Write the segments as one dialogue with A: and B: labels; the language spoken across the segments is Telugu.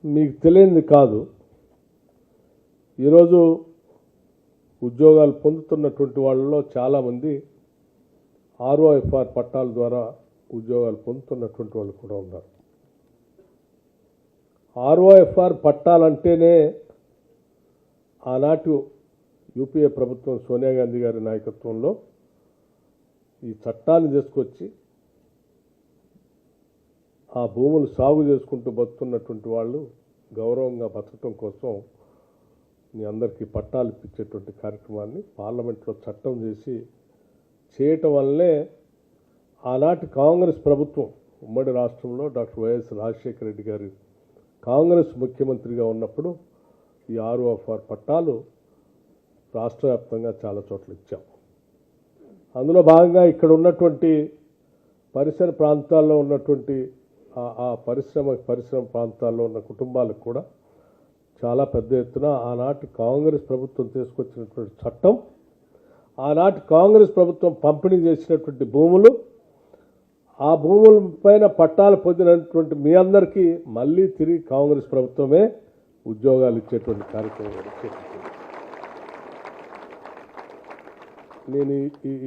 A: మీకు తెలియంది కాదు, ఈరోజు ఉద్యోగాలు పొందుతున్నటువంటి వాళ్ళలో చాలామంది ఆర్ఓఎఫ్ఆర్ పట్టాల ద్వారా ఉద్యోగాలు పొందుతున్నటువంటి వాళ్ళు కూడా ఉన్నారు. ఆర్ఓఎఫ్ఆర్ పట్టాలంటేనే ఆనాటి యూపీఏ ప్రభుత్వం సోనియా గాంధీ గారి నాయకత్వంలో ఈ చట్టాన్ని తీసుకొచ్చి ఆ భూములు సాగు చేసుకుంటూ బతుకున్నటువంటి వాళ్ళు గౌరవంగా బతకటం కోసం మీ అందరికీ పట్టాలు ఇప్పించేటువంటి కార్యక్రమాన్ని పార్లమెంట్లో చట్టం చేసి చేయటం వల్లనే ఆనాటి కాంగ్రెస్ ప్రభుత్వం ఉమ్మడి రాష్ట్రంలో డాక్టర్ వైఎస్ రాజశేఖర రెడ్డి గారు కాంగ్రెస్ ముఖ్యమంత్రిగా ఉన్నప్పుడు ఈ ఆర్ఓఎఫ్ఆర్ పట్టాలు రాష్ట్ర వ్యాప్తంగా చాలా చోట్ల ఇచ్చాం. అందులో భాగంగా ఇక్కడ ఉన్నటువంటి పరిసర ప్రాంతాల్లో ఉన్నటువంటి ఆ పరిశ్రమ ప్రాంతాల్లో ఉన్న కుటుంబాలకు కూడా చాలా పెద్ద ఎత్తున ఆనాటి కాంగ్రెస్ ప్రభుత్వం తీసుకొచ్చినటువంటి చట్టం, ఆనాటి కాంగ్రెస్ ప్రభుత్వం పంపిణీ చేసినటువంటి భూములు, ఆ భూముల పైన పట్టాలు పొందినటువంటి మీ అందరికీ మళ్ళీ తిరిగి కాంగ్రెస్ ప్రభుత్వమే ఉద్యోగాలు ఇచ్చేటువంటి కార్యక్రమం చేస్తుంది. నేను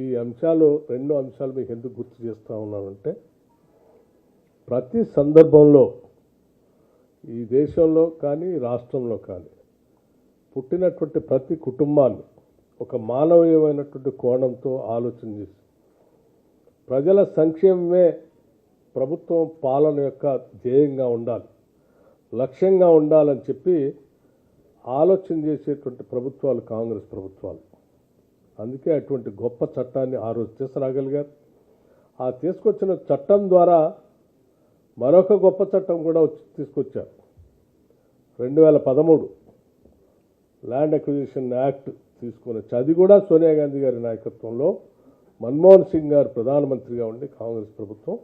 A: ఈ అంశాలు రెండు అంశాలు మీకు ఎందుకు గుర్తు చేస్తూ ఉన్నానంటే, ప్రతి సందర్భంలో ఈ దేశంలో కానీ రాష్ట్రంలో కానీ పుట్టినటువంటి ప్రతి కుటుంబాన్ని ఒక మానవీయమైనటువంటి కోణంతో ఆలోచన చేసి ప్రజల సంక్షేమమే ప్రభుత్వం పాలన యొక్క ధ్యేయంగా ఉండాలి, లక్ష్యంగా ఉండాలని చెప్పి ఆలోచన చేసేటువంటి ప్రభుత్వాలు కాంగ్రెస్ ప్రభుత్వాలు. అందుకే అటువంటి గొప్ప చట్టాన్ని ఆ రోజు తీసుకురాగలిగారు. ఆ తీసుకొచ్చిన చట్టం ద్వారా మరొక గొప్ప చట్టం కూడా తీసుకొచ్చారు. 2013 ల్యాండ్ అక్విజిషన్ యాక్ట్ తీసుకుని అది కూడా సోనియా గాంధీ గారి నాయకత్వంలో మన్మోహన్ సింగ్ గారు ప్రధానమంత్రిగా ఉండి కాంగ్రెస్ ప్రభుత్వం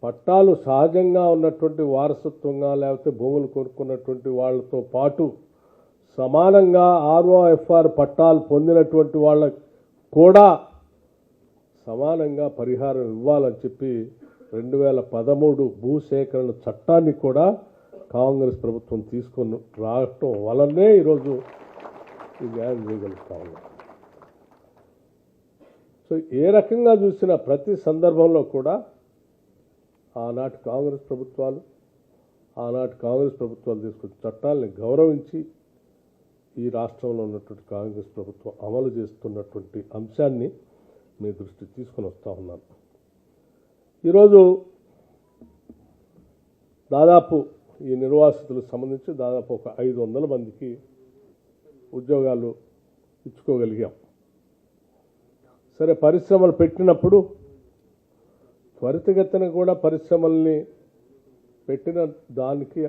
A: పట్టాలు సహజంగా ఉన్నటువంటి వారసత్వంగా లేకపోతే భూములు కొనుక్కున్నటువంటి వాళ్ళతో పాటు సమానంగా ఆర్ఓఎఫ్ఆర్ పట్టాలు పొందినటువంటి వాళ్ళకు కూడా సమానంగా పరిహారం ఇవ్వాలని చెప్పి 2013 భూసేకరణ చట్టాన్ని కూడా కాంగ్రెస్ ప్రభుత్వం తీసుకొని రావటం వలనే ఈరోజు ఈ న్యాయం చేయగలుగుతా ఉన్నాం. సో ఏ రకంగా చూసినా ప్రతి సందర్భంలో కూడా ఆనాటి కాంగ్రెస్ ప్రభుత్వాలు తీసుకున్న చట్టాలని గౌరవించి ఈ రాష్ట్రంలో ఉన్నటువంటి కాంగ్రెస్ ప్రభుత్వం అమలు చేస్తున్నటువంటి అంశాన్ని మీ దృష్టికి తీసుకొని వస్తూ ఉన్నాను. ఈరోజు దాదాపు ఈ నిర్వాసితులకు సంబంధించి దాదాపు ఒక 500 మందికి ఉద్యోగాలు ఇచ్చుకోగలిగాం. సరే, పరిశ్రమలు పెట్టినప్పుడు త్వరితగతిన కూడా పరిశ్రమల్ని పెట్టిన దానికి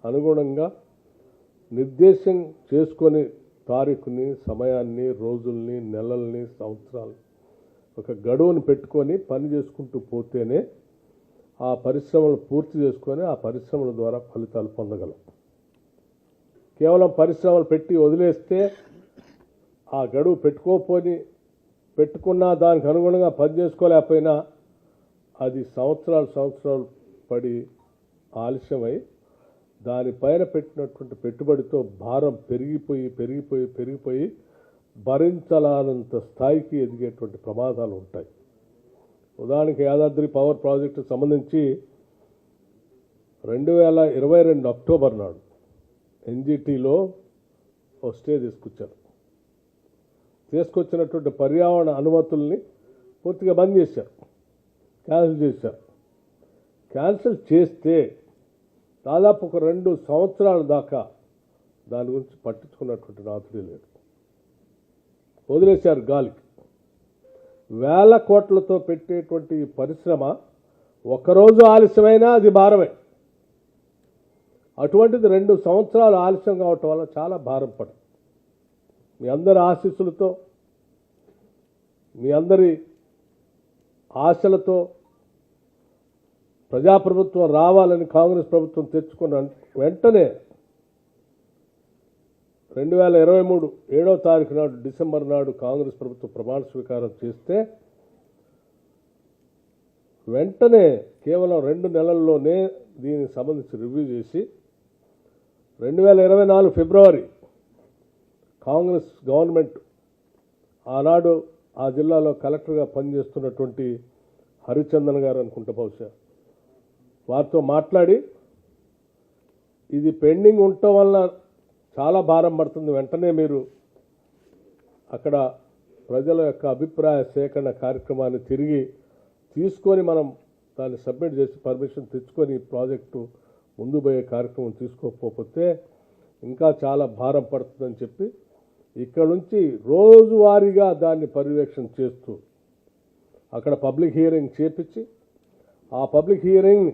A: అనుగుణంగా నిర్దేశం చేసుకొని తారీఖుని, సమయాన్ని, రోజుల్ని, నెలల్ని, సంవత్సరాలు ఒక గడువుని పెట్టుకొని పని చేసుకుంటూ పోతేనే ఆ పరిశ్రమలు పూర్తి చేసుకొని ఆ పరిశ్రమల ద్వారా ఫలితాలు పొందగలం. కేవలం పరిశ్రమలు పెట్టి వదిలేస్తే ఆ గడువు పెట్టుకున్నా దానికి అనుగుణంగా పని చేసుకోలేకపోయినా అది సంవత్సరాలు పడి ఆలస్యమై దానిపైన పెట్టినటువంటి పెట్టుబడితో భారం పెరిగిపోయి భరించలానంత స్థాయికి ఎదిగేటువంటి ప్రమాదాలు ఉంటాయి. ఉదాహరణకి యాదాద్రి పవర్ ప్రాజెక్టు సంబంధించి 2022 అక్టోబర్ నాడు ఎన్జిటిలో ఒక స్టే తీసుకొచ్చినటువంటి పర్యావరణ అనుమతుల్ని పూర్తిగా బంద్ చేశారు, క్యాన్సిల్ చేస్తే దాదాపు ఒక 2 సంవత్సరాల దాకా దాని గురించి పట్టించుకున్నటువంటి నాథుడే లేడు, వదిలేశారు గాలికి. వేల కోట్లతో పెట్టేటువంటి పరిశ్రమ ఒకరోజు ఆలస్యమైనా అది భారమే. అటువంటిది 2 సంవత్సరాలు ఆలస్యం కావటం వల్ల చాలా భారం పడు. మీ అందరి ఆశీస్సులతో, మీ అందరి ఆశలతో ప్రజాప్రభుత్వం రావాలని కాంగ్రెస్ ప్రభుత్వం తెచ్చుకున్న వెంటనే 2023 7వ తారీఖు నాడు డిసెంబర్ నాడు కాంగ్రెస్ ప్రభుత్వం ప్రమాణ స్వీకారం చేస్తే వెంటనే కేవలం 2 నెలల్లోనే దీనికి సంబంధించి రివ్యూ చేసి 2024 ఫిబ్రవరి కాంగ్రెస్ గవర్నమెంట్ ఆనాడు ఆ జిల్లాలో కలెక్టర్గా పనిచేస్తున్నటువంటి హరిచందన్ గారు అనుకుంటా బహుశా వారితో మాట్లాడి ఇది పెండింగ్ ఉండటం వల్ల చాలా భారం పడుతుంది, వెంటనే మీరు అక్కడ ప్రజల యొక్క అభిప్రాయ సేకరణ కార్యక్రమాన్ని తిరిగి తీసుకొని మనం దాన్ని సబ్మిట్ చేసి పర్మిషన్ తెచ్చుకొని ఈ ప్రాజెక్టు ముందు పోయే కార్యక్రమం తీసుకోకపోతే ఇంకా చాలా భారం పడుతుందని చెప్పి ఇక్కడ నుంచి రోజువారీగా దాన్ని పర్యవేక్షణ చేస్తూ అక్కడ పబ్లిక్ హియరింగ్ చేపించి ఆ పబ్లిక్ హియరింగ్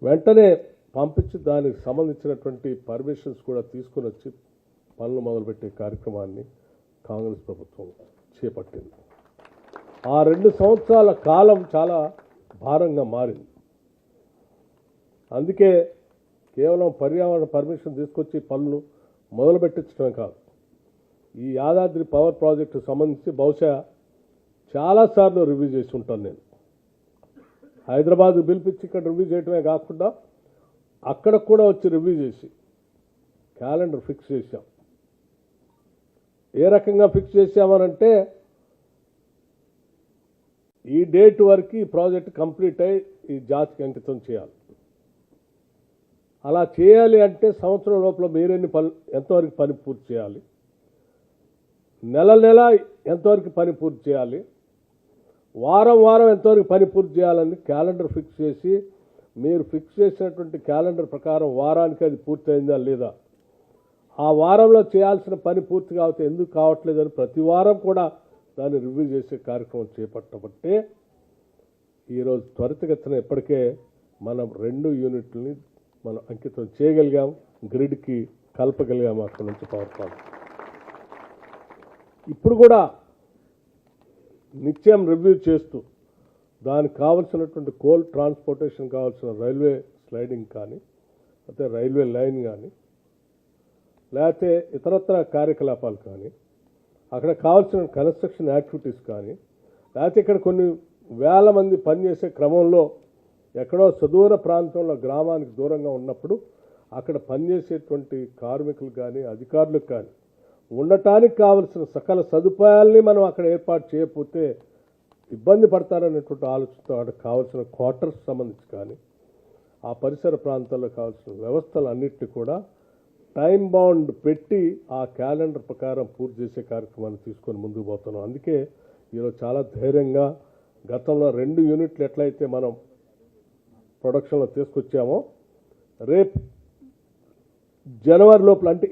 A: వెంటనే పంపించి దానికి సంబంధించినటువంటి పర్మిషన్స్ కూడా తీసుకొని వచ్చి పనులు మొదలుపెట్టే కార్యక్రమాన్ని కాంగ్రెస్ ప్రభుత్వం చేపట్టింది. ఆ 2 సంవత్సరాల కాలం చాలా భారంగా మారింది. అందుకే కేవలం పర్యావరణ పర్మిషన్ తీసుకొచ్చి పనులు మొదలుపెట్టించడమే కాదు, ఈ యాదాద్రి పవర్ ప్రాజెక్టు సంబంధించి బహుశా చాలాసార్లు రివ్యూ చేసి ఉంటాను. నేను హైదరాబాద్ పిలిపించి ఇక్కడ రివ్యూ చేయడమే కాకుండా అక్కడ కూడా వచ్చి రివ్యూ చేసి క్యాలెండర్ ఫిక్స్ చేశాం. ఏ రకంగా ఫిక్స్ చేశామనంటే ఈ డేట్ వరకు ఈ ప్రాజెక్ట్ కంప్లీట్ అయ్యి ఈ జాతికి అంకితం చేయాలి. అలా చేయాలి అంటే సంవత్సరం లోపల మీరెన్ని ఎంతవరకు పని పూర్తి చేయాలి, నెల ఎంతవరకు పని పూర్తి చేయాలి, వారం ఎంతవరకు పని పూర్తి చేయాలని క్యాలెండర్ ఫిక్స్ చేసి మీరు ఫిక్స్ చేసినటువంటి క్యాలెండర్ ప్రకారం వారానికి అది పూర్తయిందా లేదా, ఆ వారంలో చేయాల్సిన పని పూర్తి కావచ్చు ఎందుకు కావట్లేదని ప్రతి వారం కూడా దాన్ని రివ్యూ చేసే కార్యక్రమం చేపట్టబట్టే ఈరోజు త్వరితగతిన ఇప్పటికే మనం 2 యూనిట్లని మనం అంకితం చేయగలిగాం, గ్రిడ్కి కలపగలిగాం అక్కడి నుంచి పవర్ ప్లాంట్. ఇప్పుడు కూడా నిత్యం రివ్యూ చేస్తూ దానికి కావాల్సినటువంటి కోల్ ట్రాన్స్పోర్టేషన్ కావాల్సిన రైల్వే స్లైడింగ్ కానీ లేకపోతే రైల్వే లైన్ కానీ లేకపోతే ఇతరత్ర కార్యకలాపాలు కానీ అక్కడ కావాల్సిన కన్స్ట్రక్షన్ యాక్టివిటీస్ కానీ లేకపోతే ఇక్కడ కొన్ని వేల మంది పనిచేసే క్రమంలో ఎక్కడో సుదూర ప్రాంతంలో గ్రామానికి దూరంగా ఉన్నప్పుడు అక్కడ పనిచేసేటువంటి కార్మికులు కానీ అధికారులకు కానీ ఉండటానికి కావలసిన సకల సదుపాయాల్ని మనం అక్కడ ఏర్పాటు చేయకపోతే ఇబ్బంది పడతారనేటువంటి ఆలోచనతో అక్కడ కావాల్సిన క్వార్టర్స్ సంబంధించి కానీ ఆ పరిసర ప్రాంతాల్లో కావాల్సిన వ్యవస్థలన్నింటినీ కూడా టైం బౌండ్ పెట్టి ఆ క్యాలెండర్ ప్రకారం పూర్తి చేసే కార్యక్రమాన్ని తీసుకొని ముందుకు పోతున్నాం. అందుకే ఈరోజు చాలా ధైర్యంగా గతంలో 2 యూనిట్లు ఎట్లయితే మనం ప్రొడక్షన్లో తీసుకొచ్చామో రేపు జనవరి లోపల అంటే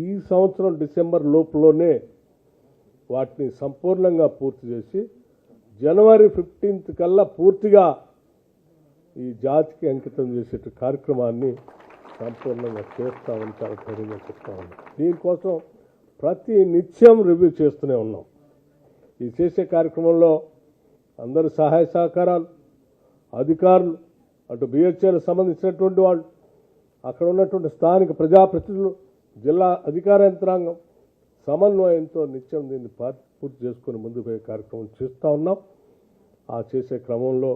A: ఈ సంవత్సరం డిసెంబర్ లోపలనే వాటిని సంపూర్ణంగా పూర్తి చేసి జనవరి 15th కల్లా పూర్తిగా ఈ జాతికి అంకితం చేసే కార్యక్రమాన్ని సంపూర్ణంగా చేస్తామని చాలా ధైర్యంగా చెప్తా ఉన్నాం. దీనికోసం ప్రతి నిత్యం రివ్యూ చేస్తూనే ఉన్నాం. ఈ చేసే కార్యక్రమంలో అందరి సహాయ సహకారాలు, అధికారులు, అటు బిహెచ్ఎల్ సంబంధించినటువంటి వాళ్ళు, అక్కడ ఉన్నటువంటి స్థానిక ప్రజాప్రతినిధులు, జిల్లా అధికార యంత్రాంగం సమన్వయంతో నిత్యం దీన్ని పూర్తి చేసుకుని ముందుకు పోయే కార్యక్రమం చేస్తూ ఉన్నాం. ఆ చేసే క్రమంలో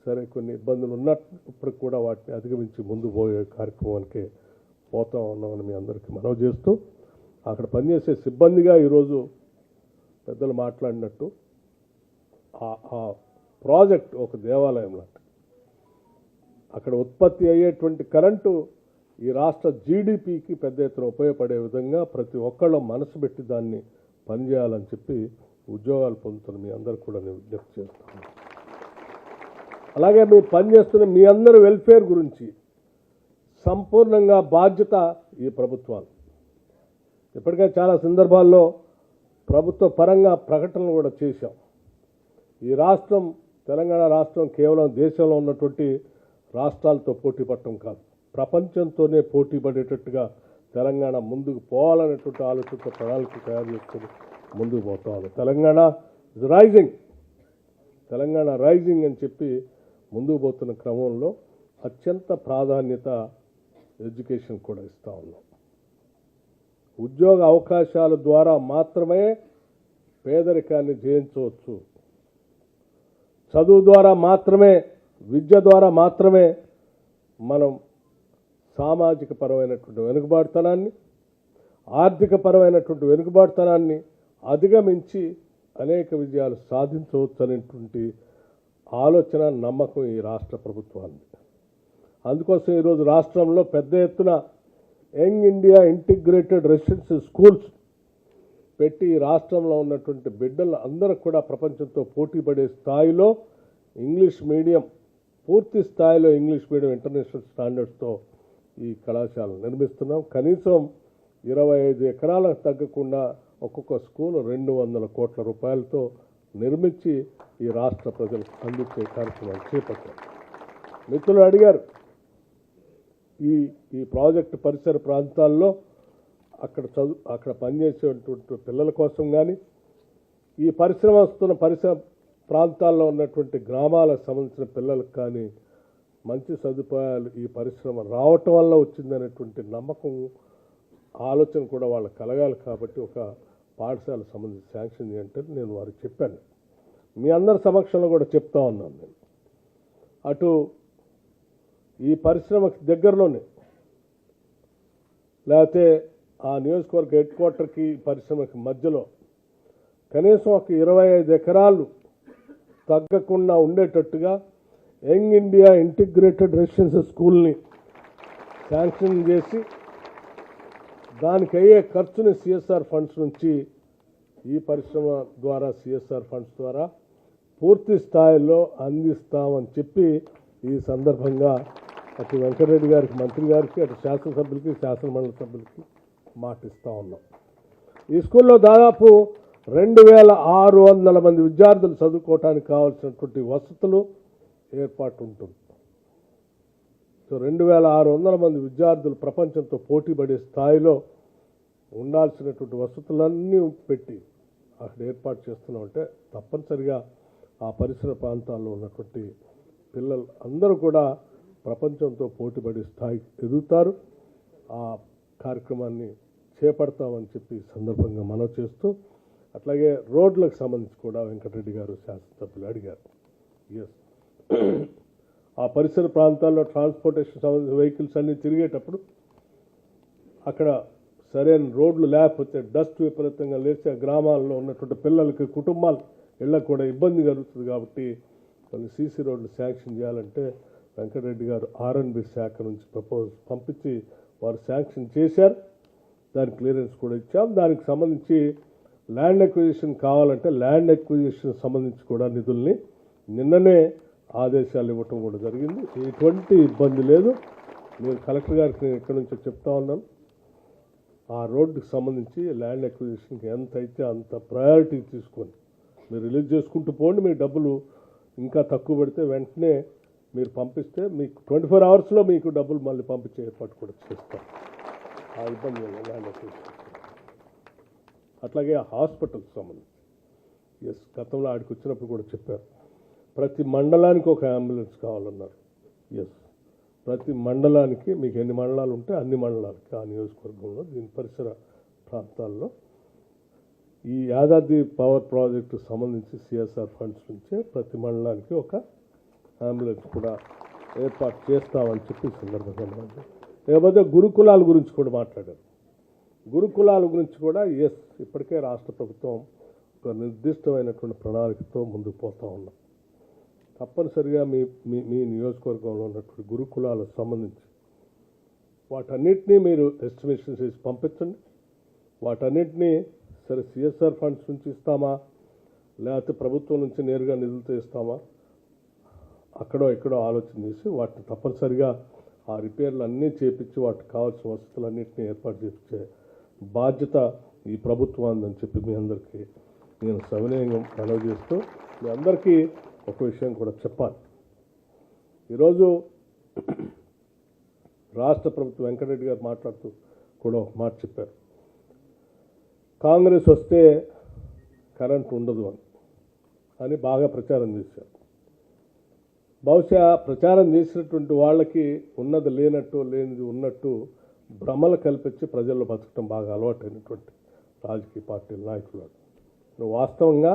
A: సరే కొన్ని ఇబ్బందులు ఉన్నప్పుడు కూడా వాటిని అధిగమించి ముందు పోయే కార్యక్రమానికి పోతా ఉన్నామని మీ అందరికీ మనవి చేస్తూ అక్కడ పనిచేసే సిబ్బందిగా ఈరోజు పెద్దలు మాట్లాడినట్టు ఆ ప్రాజెక్ట్ ఒక దేవాలయం లాంటి అక్కడ ఉత్పత్తి అయ్యేటువంటి కరెంటు ఈ రాష్ట్ర జీడిపికి పెద్ద ఎత్తున ఉపయోగపడే విధంగా ప్రతి ఒక్కళ్ళ మనసు పెట్టి దాన్ని పనిచేయాలని చెప్పి ఉద్యోగాలు పొందుతున్న మీ అందరూ కూడా నేను విజ్ఞప్తి చేస్తాను. అలాగే మీరు పనిచేస్తున్న మీ అందరి వెల్ఫేర్ గురించి సంపూర్ణంగా బాధ్యత ఈ ప్రభుత్వాలు. ఇప్పటికే చాలా సందర్భాల్లో ప్రభుత్వ పరంగా ప్రకటనలు కూడా చేశాం. ఈ రాష్ట్రం తెలంగాణ రాష్ట్రం కేవలం దేశంలో ఉన్నటువంటి రాష్ట్రాలతో పోటీ పడటం కాదు, ప్రపంచంతోనే పోటీ పడేటట్టుగా తెలంగాణ ముందుకు పోవాలనేటువంటి ఆలోచనతో ప్రణాళిక తయారు చేసుకుని ముందుకు పోతాం. తెలంగాణ రైజింగ్ అని చెప్పి ముందుకు పోతున్న క్రమంలో అత్యంత ప్రాధాన్యత ఎడ్యుకేషన్ కూడా ఇస్తూ ఉన్నాం. ఉద్యోగ అవకాశాల ద్వారా మాత్రమే పేదరికాన్ని జయించవచ్చు, చదువు ద్వారా మాత్రమే, విద్య ద్వారా మాత్రమే మనం సామాజిక పరమైనటువంటి వెనుకబాటుతనాన్ని, ఆర్థిక పరమైనటువంటి వెనుకబాటుతనాన్ని అధిగమించి అనేక విజయాలు సాధించవచ్చు అనేటువంటి ఆలోచన, నమ్మకం ఈ రాష్ట్ర ప్రభుత్వానికి. అందుకోసం ఈరోజు రాష్ట్రంలో పెద్ద ఎత్తున young India integrated residential schools పెట్టి ఈ రాష్ట్రంలో ఉన్నటువంటి బిడ్డలు అందరూ కూడా ప్రపంచంతో పోటీ పడే స్థాయిలో ఇంగ్లీష్ మీడియం, పూర్తి స్థాయిలో ఇంగ్లీష్ మీడియం ఇంటర్నేషనల్ స్టాండర్డ్స్తో ఈ కళాశాలను నిర్మిస్తున్నాం. కనీసం 25 ఎకరాలకు తగ్గకుండా ఒక్కొక్క స్కూల్ 200 కోట్ల రూపాయలతో నిర్మించి ఈ రాష్ట్ర ప్రజలకు అందించే కార్యక్రమాలు చేపట్టారు. మిత్రులు అడిగారు, ఈ ప్రాజెక్టు పరిసర ప్రాంతాల్లో అక్కడ పనిచేసేటువంటి పిల్లల కోసం కానీ, ఈ పరిశ్రమ వస్తున్న పరిసర ప్రాంతాల్లో ఉన్నటువంటి గ్రామాలకు సంబంధించిన పిల్లలకు కానీ మంచి సదుపాయాలు ఈ పరిశ్రమ రావటం వల్ల వచ్చిందనేటువంటి నమ్మకం, ఆలోచన కూడా వాళ్ళకి కలగాలి. కాబట్టి ఒక పాఠశాల సంబంధించి శాంక్షన్ చేయంటే నేను వారికి చెప్పాను. మీ అందరి సమక్షంలో కూడా చెప్తా ఉన్నాను. నేను అటు ఈ పరిశ్రమకి దగ్గరలోనే, లేకపోతే ఆ నియోజకవర్గ హెడ్ క్వార్టర్కి పరిశ్రమకి మధ్యలో కనీసం ఒక 25 ఎకరాలు తగ్గకుండా ఉండేటట్టుగా యంగ్ ఇండియా ఇంటిగ్రేటెడ్ రెసిడెన్షియల్ స్కూల్ని శాంక్షన్ చేసి దానికి అయ్యే ఖర్చుని సిఎస్ఆర్ ఫండ్స్ నుంచి, ఈ పరిశ్రమ ద్వారా సిఎస్ఆర్ ఫండ్స్ ద్వారా పూర్తి స్థాయిలో అందిస్తామని చెప్పి ఈ సందర్భంగా అటు వెంకటరెడ్డి గారికి, మంత్రి గారికి, అటు శాసనసభ్యులకి, శాసనమండలి సభ్యులకి మాటిస్తూ ఉన్నాం. ఈ స్కూల్లో దాదాపు 2600 మంది విద్యార్థులు చదువుకోవటానికి కావాల్సినటువంటి వసతులు ఏర్పాటు ఉంటుంది. సో 2600 మంది విద్యార్థులు ప్రపంచంతో పోటీ పడే స్థాయిలో ఉండాల్సినటువంటి వసతులన్నీ పెట్టి అక్కడ ఏర్పాటు చేస్తున్నామంటే తప్పనిసరిగా ఆ పరిసర ప్రాంతాల్లో ఉన్నటువంటి పిల్లలు అందరూ కూడా ప్రపంచంతో పోటీపడే స్థాయికి ఎదుగుతారు. ఆ కార్యక్రమాన్ని చేపడతామని చెప్పి సందర్భంగా మనవి చేస్తూ, అట్లాగే రోడ్లకు సంబంధించి కూడా వెంకటరెడ్డి గారు శాసనసభ్యులు అడిగారు. ఎస్, ఆ పరిసర ప్రాంతాల్లో ట్రాన్స్పోర్టేషన్ సంబంధించిన వెహికల్స్ అన్నీ తిరిగేటప్పుడు అక్కడ సరైన రోడ్లు లేకపోతే డస్ట్ విపరీతంగా లేచి ఆ గ్రామాల్లో ఉన్నటువంటి పిల్లలకి, కుటుంబాలు ఇళ్ళకు కూడా ఇబ్బంది కలుగుతుంది. కాబట్టి కొన్ని సీసీ రోడ్లు శాంక్షన్ చేయాలంటే వెంకటరెడ్డి గారు R&B శాఖ నుంచి ప్రపోజల్ పంపించి వారు శాంక్షన్ చేశారు. దానికి క్లియరెన్స్ కూడా ఇచ్చాం. దానికి సంబంధించి ల్యాండ్ ఎక్విజిషన్ కావాలంటే ల్యాండ్ ఎక్విజిషన్ సంబంధించి కూడా నిధుల్ని నిన్ననే ఆదేశాలు ఇవ్వటం కూడా జరిగింది. ఎటువంటి ఇబ్బంది లేదు. మీరు కలెక్టర్ గారికి నేను ఇక్కడ నుంచి చెప్తా ఉన్నాను, ఆ రోడ్డుకి సంబంధించి ల్యాండ్ ఎక్విజిషన్కి ఎంత అయితే అంత ప్రయారిటీ తీసుకొని మీరు రిలీజ్ చేసుకుంటూ పోండి. మీ డబ్బులు ఇంకా తక్కువ పెడితే వెంటనే మీరు పంపిస్తే మీకు 24 అవర్స్లో మీకు డబ్బులు మళ్ళీ పంపించే ఏర్పాటు కూడా చేస్తాం. ఆ ఇబ్బంది ల్యాండ్ ఎక్విజిషన్. అట్లాగే హాస్పిటల్కి సంబంధించి ఎస్, గతంలో ఆడికి వచ్చినప్పుడు కూడా చెప్పారు, ప్రతి మండలానికి ఒక అంబులెన్స్ కావాలన్నారు. ఎస్, ప్రతి మండలానికి మీకు ఎన్ని మండలాలు ఉంటే అన్ని మండలాలకి ఆ నియోజకవర్గంలో దీని పరిసర ప్రాంతాల్లో ఈ యాదాద్రి పవర్ ప్రాజెక్టు సంబంధించి సిఎస్ఆర్ ఫండ్స్ నుంచే ప్రతి మండలానికి ఒక అంబులెన్స్ కూడా ఏర్పాటు చేస్తామని చెప్పి సందర్భంగా. లేకపోతే గురుకులాల గురించి కూడా మాట్లాడారు. గురుకులాల గురించి కూడా ఎస్, ఇప్పటికే రాష్ట్ర ప్రభుత్వం ఒక నిర్దిష్టమైనటువంటి ప్రణాళికతో ముందుకు పోతూ ఉన్నాం. తప్పనిసరిగా మీ నియోజకవర్గంలో ఉన్నటువంటి గురుకులాలకు సంబంధించి వాటన్నిటినీ మీరు ఎస్టిమేషన్ చేసి పంపించండి. వాటన్నిటినీ సరే సిఎస్ఆర్ ఫండ్స్ నుంచి ఇస్తామా, లేకపోతే ప్రభుత్వం నుంచి నేరుగా నిధులతో ఇస్తామా, అక్కడో ఎక్కడో ఆలోచన చేసి వాటిని తప్పనిసరిగా ఆ రిపేర్లు అన్నీ చేపించి వాటికి కావాల్సిన వసతులన్నింటినీ ఏర్పాటు చేయించే బాధ్యత ఈ ప్రభుత్వం అందని చెప్పి మీ అందరికీ నేను సవినయంగా మనవి చేస్తూ, మీ అందరికీ ఒక విషయం కూడా చెప్పాలి. ఈరోజు రాష్ట్ర ప్రభుత్వం వెంకటరెడ్డి గారు మాట్లాడుతూ కూడా ఒక మాట చెప్పారు, కాంగ్రెస్ వస్తే కరెంట్ ఉండదు అని బాగా ప్రచారం చేశారు. బహుశా ప్రచారం చేసినటువంటి వాళ్ళకి ఉన్నది లేనట్టు, లేనిది ఉన్నట్టు భ్రమలు కల్పించి ప్రజల్లో బతకడం బాగా అలవాటైనటువంటి రాజకీయ పార్టీల నాయకులు. వాస్తవంగా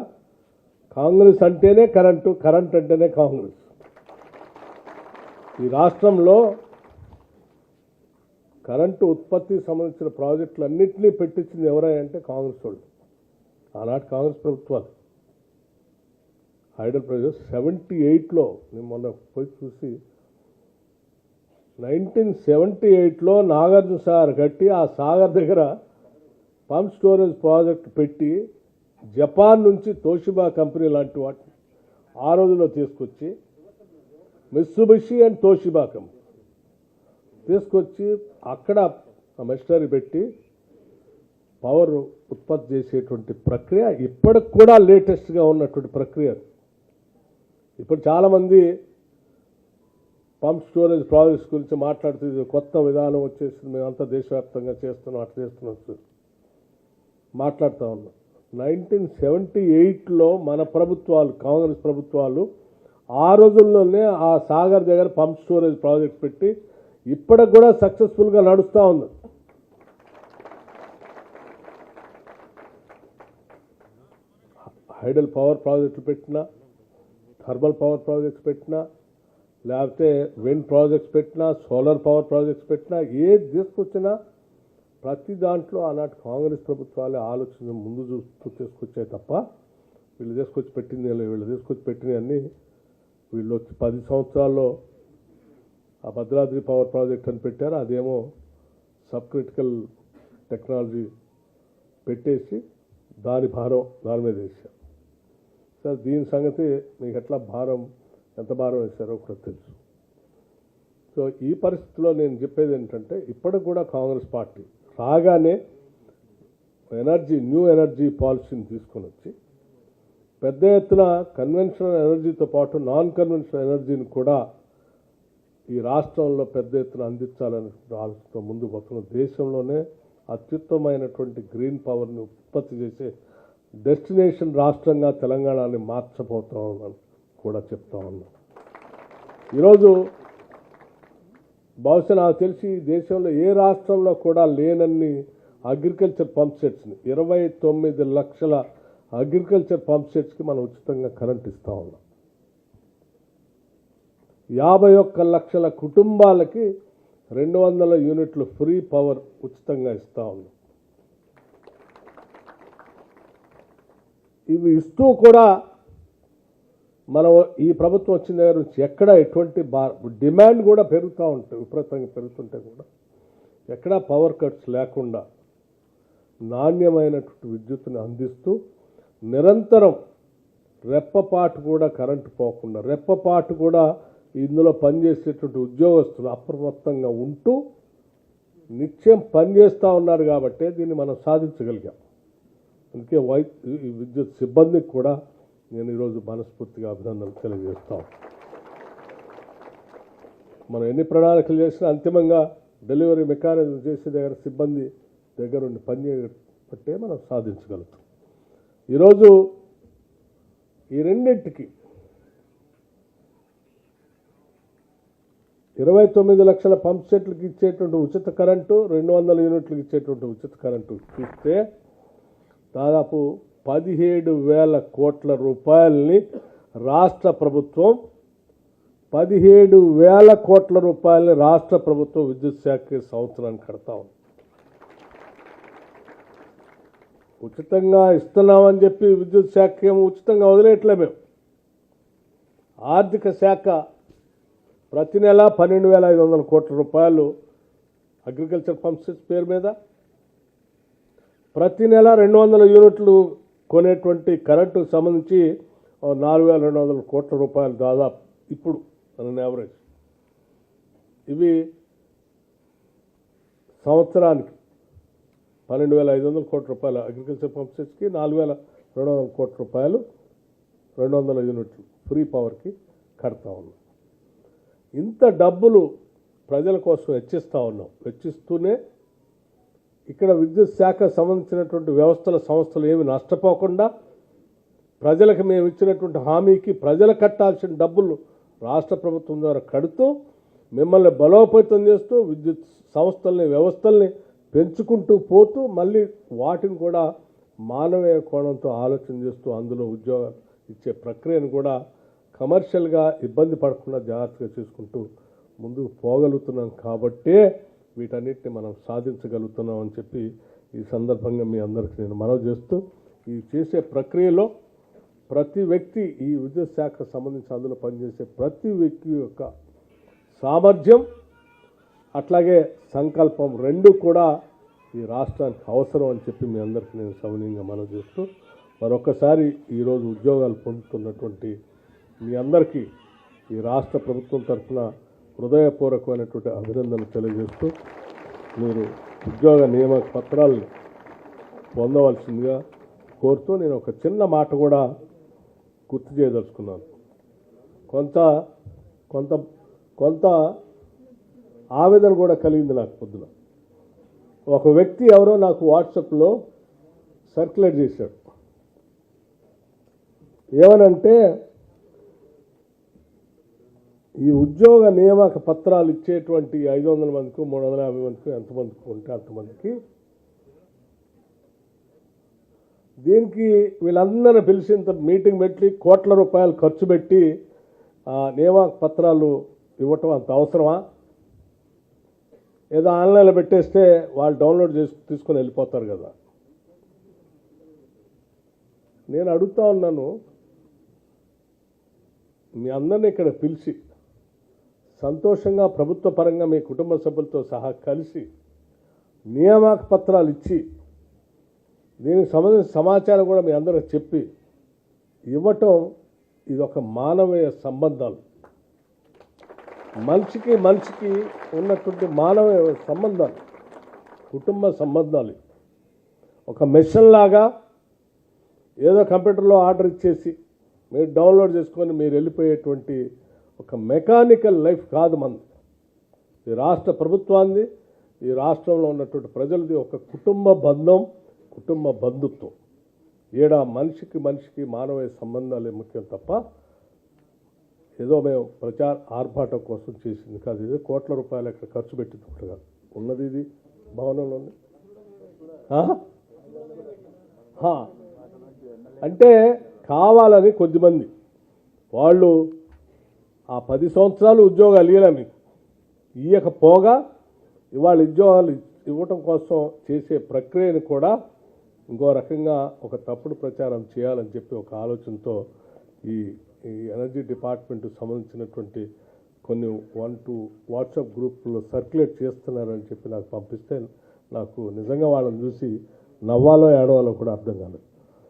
A: కాంగ్రెస్ అంటేనే కరెంటు, కరెంట్ అంటేనే కాంగ్రెస్. ఈ రాష్ట్రంలో కరెంటు ఉత్పత్తికి సంబంధించిన ప్రాజెక్టులన్నింటినీ పెట్టించింది ఎవరంటే కాంగ్రెస్ వాళ్ళు. ఆనాటి కాంగ్రెస్ ప్రభుత్వాలు. హైడల్ ప్రాజెక్ట్ 78లో నేను మొన్న పోయి చూసి 1978లో నాగార్జున సాగర్ కట్టి ఆ సాగర్ దగ్గర పంప్ స్టోరేజ్ ప్రాజెక్ట్ పెట్టి జపాన్ నుంచి తోషిబా కంపెనీ లాంటి వాటిని ఆ రోజుల్లో తీసుకొచ్చి మిత్సుబిషి అండ్ తోషిబా కంపెనీ తీసుకొచ్చి అక్కడ మెషినరీ పెట్టి పవర్ ఉత్పత్తి చేసేటువంటి ప్రక్రియ ఇప్పటికి కూడా లేటెస్ట్గా ఉన్నటువంటి ప్రక్రియ. ఇప్పుడు చాలామంది పంప్ స్టోరేజ్ ప్రాజెక్ట్స్ గురించి మాట్లాడుతూ కొత్త విధానం వచ్చేసింది, మేమంతా దేశవ్యాప్తంగా చేస్తున్నాం, అట్లా చేస్తున్నాం మాట్లాడుతూ ఉన్నాం. 1978లో మన ప్రభుత్వాలు, కాంగ్రెస్ ప్రభుత్వాలు ఆ రోజుల్లోనే ఆ సాగర్ దగ్గర పంప్ స్టోరేజ్ ప్రాజెక్ట్ పెట్టి ఇప్పటికి కూడా సక్సెస్ఫుల్గా నడుస్తూ ఉంది. హైడల్ పవర్ ప్రాజెక్టులు పెట్టినా, థర్మల్ పవర్ ప్రాజెక్ట్స్ పెట్టినా, లేకపోతే విండ్ ప్రాజెక్ట్స్ పెట్టినా, సోలార్ పవర్ ప్రాజెక్ట్స్ పెట్టినా, ఏది తీసుకొచ్చినా ప్రతి దాంట్లో ఆనాటి కాంగ్రెస్ ప్రభుత్వాలే ఆలోచన ముందు చూస్తూ తీసుకొచ్చాయి తప్ప వీళ్ళు తీసుకొచ్చి పెట్టింది వీళ్ళు తీసుకొచ్చి పెట్టినవన్నీ వీళ్ళు వచ్చి 10 సంవత్సరాల్లో ఆ భద్రాద్రి పవర్ ప్రాజెక్ట్ అని పెట్టారు. అదేమో సబ్ క్రిటికల్ టెక్నాలజీ పెట్టేసి దాని భారం దాని మీద వేశారు. సార్ దీని సంగతి మీకు ఎట్లా భారం, ఎంత భారం వేశారో కూడా తెలుసు. సో ఈ పరిస్థితిలో నేను చెప్పేది ఏంటంటే ఇప్పటికి కూడా కాంగ్రెస్ పార్టీ రాగానే న్యూ ఎనర్జీ పాలసీని తీసుకొని వచ్చి పెద్ద ఎత్తున కన్వెన్షనల్ ఎనర్జీతో పాటు నాన్ కన్వెన్షనల్ ఎనర్జీని కూడా ఈ రాష్ట్రంలో పెద్ద ఎత్తున అందించాలని ఆలోచనతో ముందుకు వస్తున్న దేశంలోనే అత్యుత్తమైనటువంటి గ్రీన్ పవర్ని ఉత్పత్తి చేసే డెస్టినేషన్ రాష్ట్రంగా తెలంగాణని మార్చబోతామని కూడా చెప్తా ఉన్నాం. ఈరోజు బహుశా నాకు తెలిసి దేశంలో ఏ రాష్ట్రంలో కూడా లేనన్ని అగ్రికల్చర్ పంప్ సెట్స్ని 29 లక్షల అగ్రికల్చర్ పంప్ సెట్స్కి మనం ఉచితంగా కరెంట్ ఇస్తూ ఉన్నాం. 51 లక్షల కుటుంబాలకి 200 యూనిట్లు ఫ్రీ పవర్ ఉచితంగా ఇస్తూ ఉన్నాం. ఇవి ఇస్తూ కూడా మనం ఈ ప్రభుత్వం వచ్చిన దగ్గర నుంచి ఎక్కడ ఎటువంటి డిమాండ్ కూడా పెరుగుతూ ఉంటుంది, విపరీతంగా పెరుగుతుంటే కూడా ఎక్కడా పవర్ కట్స్ లేకుండా నాణ్యమైనటువంటి విద్యుత్తుని అందిస్తూ నిరంతరం రెప్పపాటు కూడా కరెంటు పోకుండా, రెప్పపాటు కూడా ఇందులో పనిచేసేటువంటి ఉద్యోగస్తులు అప్రమత్తంగా ఉంటూ నిత్యం పనిచేస్తూ ఉన్నారు కాబట్టి దీన్ని మనం సాధించగలిగాం. అందుకే విద్యుత్ సిబ్బందికి కూడా నేను ఈరోజు మనస్ఫూర్తిగా అభినందనలు తెలియజేస్తాం. మనం ఎన్ని ప్రణాళికలు చేసినా అంతిమంగా డెలివరీ మెకానిజం చేసే దగ్గర సిబ్బంది దగ్గర ఉండి పనిచేయబట్టే మనం సాధించగలుగుతాం. ఈరోజు ఈ రెండింటికి 29 లక్షల పంప్ సెట్లకు ఇచ్చేటువంటి ఉచిత కరెంటు, 200 యూనిట్లకు ఇచ్చేటువంటి ఉచిత కరెంటు చూస్తే దాదాపు 17,000 కోట్ల రూపాయలని రాష్ట్ర ప్రభుత్వం 17,000 కోట్ల రూపాయలని రాష్ట్ర ప్రభుత్వం విద్యుత్ శాఖకి సంవత్సరానికి కడతా ఉంది. ఉచితంగా ఇస్తున్నామని చెప్పి విద్యుత్ శాఖ ఏమో ఉచితంగా వదిలేయట్లే. మేము ఆర్థిక శాఖ ప్రతి నెల 12,500 కోట్ల రూపాయలు అగ్రికల్చర్ పంప్ సెట్స్ పేరు మీద, ప్రతి నెల 200 యూనిట్లు కొనేటువంటి కరెంటుకు సంబంధించి 4,200 కోట్ల రూపాయలు దాదాపు ఇప్పుడు మన యావరేజ్. ఇవి సంవత్సరానికి 12,500 కోట్ల రూపాయలు అగ్రికల్చర్ పంప్ సెట్స్కి, 4,200 కోట్ల రూపాయలు 200 యూనిట్లు ఫ్రీ పవర్కి కడతా ఉన్నాం. ఇంత డబ్బులు ప్రజల కోసం వెచ్చిస్తూ ఉన్నాం. వెచ్చిస్తూనే ఇక్కడ విద్యుత్ శాఖ సంబంధించినటువంటి సంస్థలు ఏమి నష్టపోకుండా ప్రజలకు మేము ఇచ్చినటువంటి హామీకి ప్రజలు కట్టాల్సిన డబ్బులు రాష్ట్ర ప్రభుత్వం ద్వారా కడుతూ మిమ్మల్ని బలోపేతం చేస్తూ విద్యుత్ సంస్థల్ని, వ్యవస్థల్ని పెంచుకుంటూ పోతూ మళ్ళీ వాటిని కూడా మానవీయ కోణంతో ఆలోచన చేస్తూ అందులో ఉద్యోగాలు ఇచ్చే ప్రక్రియను కూడా కమర్షియల్గా ఇబ్బంది పడకుండా జాగ్రత్తగా చేసుకుంటూ ముందుకు పోగలుగుతున్నాం. కాబట్టే వీటన్నిటిని మనం సాధించగలుగుతున్నాం అని చెప్పి ఈ సందర్భంగా మీ అందరికీ నేను మనవి చేస్తూ ఈ చేసే ప్రక్రియలో ప్రతి వ్యక్తి ఈ విద్యుత్ శాఖకు సంబంధించి అందులో పనిచేసే ప్రతి వ్యక్తి యొక్క సామర్థ్యం అట్లాగే సంకల్పం రెండు కూడా ఈ రాష్ట్రానికి అవసరం అని చెప్పి మీ అందరికీ నేను సవినీయంగా మనవి చేస్తూ మరొకసారి ఈరోజు ఉద్యోగాలు పొందుతున్నటువంటి మీ అందరికీ ఈ రాష్ట్ర ప్రభుత్వం తరఫున హృదయపూర్వకమైనటువంటి అభినందనలు తెలియజేస్తూ మీరు ఉద్యోగ నియామక పత్రాలను పొందవలసిందిగా కోరుతూ నేను ఒక చిన్న మాట కూడా గుర్తు చేయదలుచుకున్నాను. కొంత కొంత కొంత ఆవేదన కూడా కలిగింది నాకు పొద్దున. ఒక వ్యక్తి ఎవరో నాకు వాట్సాప్లో సర్క్యులేట్ చేశాడు. ఏమనంటే ఈ ఉద్యోగ నియామక పత్రాలు ఇచ్చేటువంటి 500 మందికి 350 మందికి ఎంతమందికి ఉంటే అంతమందికి దీనికి వీళ్ళందరినీ పిలిచి మీటింగ్ పెట్టి కోట్ల రూపాయలు ఖర్చు పెట్టి నియామక పత్రాలు ఇవ్వటం అంత అవసరమా? ఏదో ఆన్లైన్లో పెట్టేస్తే వాళ్ళు డౌన్లోడ్ చేసి తీసుకొని వెళ్ళిపోతారు కదా. నేను అడుగుతా ఉన్నాను, మీ అందరినీ ఇక్కడ పిలిచి సంతోషంగా ప్రభుత్వ పరంగా మీ కుటుంబ సభ్యులతో సహా కలిసి నియామక పత్రాలు ఇచ్చి దీనికి సంబంధించిన సమాచారం కూడా మీ అందరికి చెప్పి ఇవ్వటం ఇది ఒక మానవీయ సంబంధాలు, మనిషికి మనిషికి ఉన్నటువంటి మానవీయ సంబంధాలు, కుటుంబ సంబంధాలు. ఒక మెషిన్ లాగా ఏదో కంప్యూటర్లో ఆర్డర్ ఇచ్చేసి మీరు డౌన్లోడ్ చేసుకొని మీరు వెళ్ళిపోయేటువంటి ఒక మెకానికల్ లైఫ్ కాదు మనది. ఈ రాష్ట్ర ప్రభుత్వాన్ని, ఈ రాష్ట్రంలో ఉన్నటువంటి ప్రజలది ఒక కుటుంబ బంధం, కుటుంబ బంధుత్వం. ఈడ మనిషికి మనిషికి మానవీయ సంబంధాలే ముఖ్యం తప్ప ఏదో మేము ప్రచార ఆర్భాటం కోసం చేసింది కాదు. ఇది కోట్ల రూపాయలు ఎక్కడ ఖర్చు పెట్టింది కూడా కాదు. ఉన్నది ఇది భవనంలో ఉంది. అంటే కావాలని కొద్దిమంది వాళ్ళు ఆ 10 సంవత్సరాలు ఉద్యోగాలు ఇవ్వలే మీకు, ఇవ్వకపోగా ఇవాళ ఉద్యోగాలు ఇవ్వటం కోసం చేసే ప్రక్రియను కూడా ఇంకో రకంగా ఒక తప్పుడు ప్రచారం చేయాలని చెప్పి ఒక ఆలోచనతో ఈ ఎనర్జీ డిపార్ట్మెంట్కి సంబంధించినటువంటి కొన్ని 1-2 వాట్సాప్ గ్రూపుల్లో సర్క్యులేట్ చేస్తున్నారని చెప్పి నాకు పంపిస్తే నాకు నిజంగా వాళ్ళని చూసి నవ్వాలో ఏడవాలో కూడా అర్థం కాలేదు.